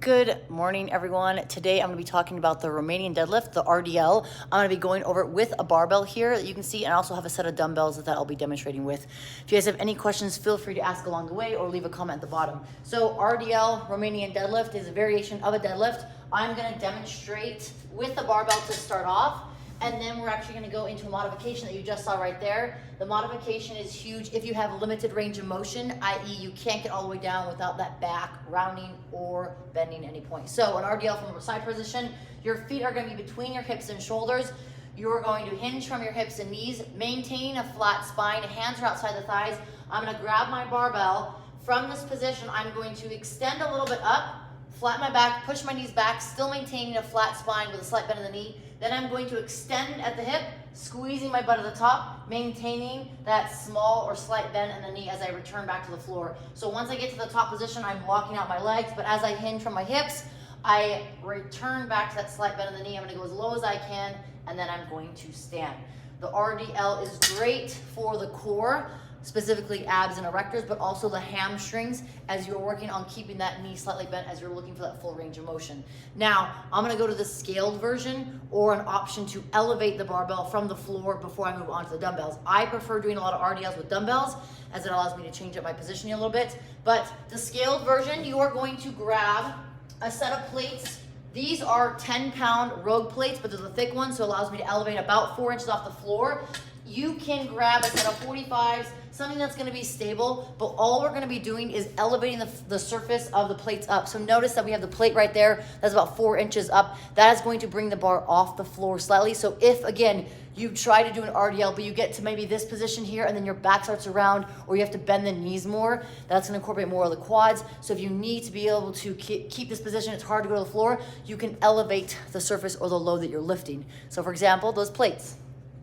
Good morning, everyone. Today I'm going to be talking about the Romanian deadlift, the RDL. I'm going to be going over it with a barbell here that you can see, and I also have a set of dumbbells that I'll be demonstrating with. If you guys have any questions, feel free to ask along the way or leave a comment at the bottom. So RDL, Romanian deadlift, is a variation of a deadlift. I'm going to demonstrate with the barbell to start off, and then we're actually going to go into a modification that you just saw right there. The modification is huge if you have limited range of motion, i.e. you can't get all the way down without that back rounding or bending at any point. So an RDL from a side position, your feet are going to be between your hips and shoulders. You're going to hinge from your hips and knees, maintaining a flat spine. Hands are outside the thighs. I'm going to grab my barbell. From this position, I'm going to extend a little bit up, flatten my back, push my knees back, still maintaining a flat spine with a slight bend in the knee. Then I'm going to extend at the hip, squeezing my butt at the top, maintaining that small or slight bend in the knee as I return back to the floor. So once I get to the top position, I'm walking out my legs, but as I hinge from my hips, I return back to that slight bend in the knee. I'm going to go as low as I can, and then I'm going to stand. The RDL is great for the core, specifically abs and erectors, but also the hamstrings as you're working on keeping that knee slightly bent as you're looking for that full range of motion. Now, I'm gonna go to the scaled version or an option to elevate the barbell from the floor before I move on to the dumbbells. I prefer doing a lot of RDLs with dumbbells as it allows me to change up my positioning a little bit. But the scaled version, you are going to grab a set of plates. These are 10-pound Rogue plates, but they're the thick ones, so it allows me to elevate about 4 inches off the floor. You can grab a set of 45s, something that's going to be stable, but all we're going to be doing is elevating the surface of the plates up. So notice that we have the plate right there that's about 4 inches up. That is going to bring the bar off the floor slightly. So if, again, you try to do an RDL, but you get to maybe this position here and then your back starts around, or you have to bend the knees more, that's going to incorporate more of the quads. So if you need to be able to keep this position, it's hard to go to the floor, you can elevate the surface or the load that you're lifting. So for example, those plates.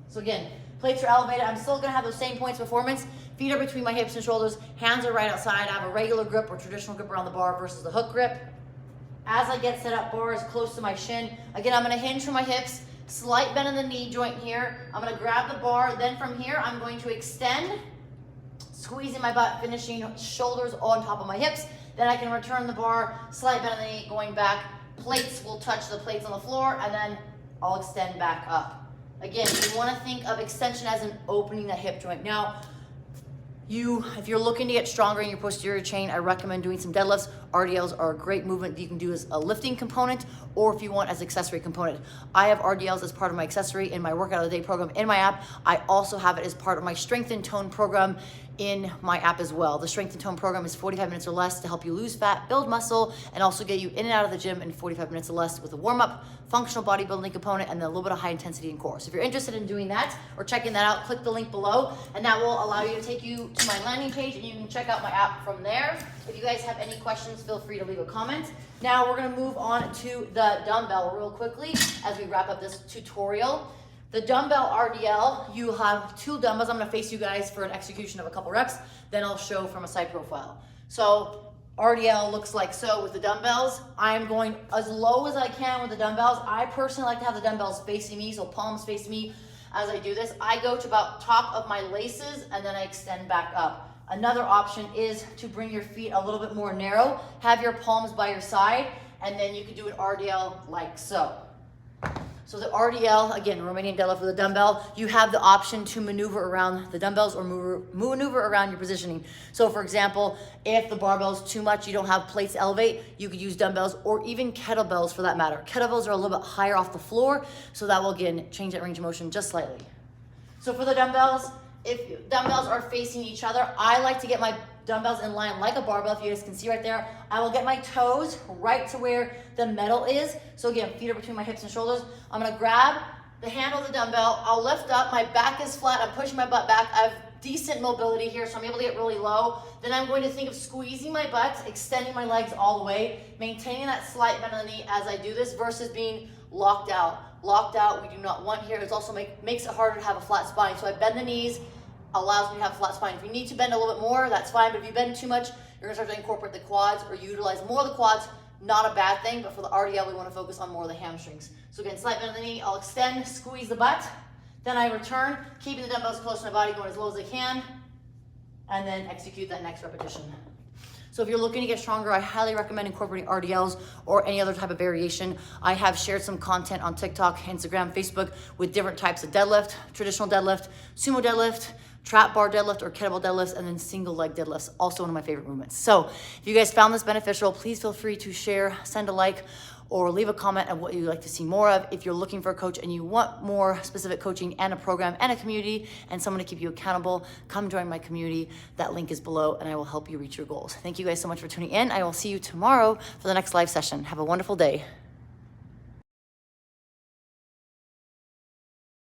So again, plates are elevated. I'm still gonna have those same points of performance. Feet are between my hips and shoulders. Hands are right outside. I have a regular grip or traditional grip around the bar versus the hook grip. As I get set up, bar is close to my shin. Again, I'm gonna hinge from my hips, slight bend in the knee joint here. I'm gonna grab the bar. Then from here, I'm going to extend, squeezing my butt, finishing shoulders on top of my hips. Then I can return the bar, slight bend in the knee, going back. Plates will touch the plates on the floor, and then I'll extend back up. Again, you want to think of extension as an opening the hip joint. Now, if you're looking to get stronger in your posterior chain, I recommend doing some deadlifts. RDLs are a great movement that you can do as a lifting component, or if you want as accessory component. I have RDLs as part of my accessory in my workout of the day program in my app. I also have it as part of my strength and tone program in my app as well. The strength and tone program is 45 minutes or less to help you lose fat, build muscle, and also get you in and out of the gym in 45 minutes or less with a warm-up, functional bodybuilding component, and then a little bit of high intensity and core. So if you're interested in doing that or checking that out, click the link below, and that will allow you to take you to my landing page, and you can check out my app from there. If you guys have any questions, feel free to leave a comment. Now we're gonna move on to the dumbbell real quickly as we wrap up this tutorial. The dumbbell RDL, you have 2 dumbbells. I'm gonna face you guys for an execution of a couple reps, then I'll show from a side profile. So RDL looks like so with the dumbbells. I'm going as low as I can with the dumbbells. I personally like to have the dumbbells facing me, so palms facing me as I do this. I go to about top of my laces and then I extend back up. Another option is to bring your feet a little bit more narrow, have your palms by your side, and then you can do an RDL like so. So the RDL, again, Romanian deadlift with a dumbbell, you have the option to maneuver around the dumbbells or maneuver around your positioning. So for example, if the barbell is too much, you don't have plates to elevate, you could use dumbbells or even kettlebells for that matter. Kettlebells are a little bit higher off the floor, so that will, again, change that range of motion just slightly. So for the dumbbells, if dumbbells are facing each other, I like to get my dumbbells in line like a barbell. If you guys can see right there, I will get my toes right to where the metal is. So again, feet are between my hips and shoulders. I'm gonna grab the handle of the dumbbell. I'll lift up, my back is flat, I'm pushing my butt back. I have decent mobility here, so I'm able to get really low. Then I'm going to think of squeezing my butt, extending my legs all the way, maintaining that slight bend in the knee as I do this versus being locked out. Locked out, we do not want here. It also makes it harder to have a flat spine. So I bend the knees, allows me to have a flat spine. If you need to bend a little bit more, that's fine, but if you bend too much, you're gonna start to incorporate the quads or utilize more of the quads. Not a bad thing, but for the RDL, we wanna focus on more of the hamstrings. So again, slight bend of the knee, I'll extend, squeeze the butt, then I return, keeping the dumbbells close to my body, going as low as I can, and then execute that next repetition. So if you're looking to get stronger, I highly recommend incorporating RDLs or any other type of variation. I have shared some content on TikTok, Instagram, Facebook with different types of deadlift, traditional deadlift, sumo deadlift, trap bar deadlift or kettlebell deadlifts, and then single leg deadlifts, also one of my favorite movements. So if you guys found this beneficial, please feel free to share, send a like, or leave a comment of what you'd like to see more of. If you're looking for a coach and you want more specific coaching and a program and a community and someone to keep you accountable, come join my community. That link is below and I will help you reach your goals. Thank you guys so much for tuning in. I will see you tomorrow for the next live session. Have a wonderful day.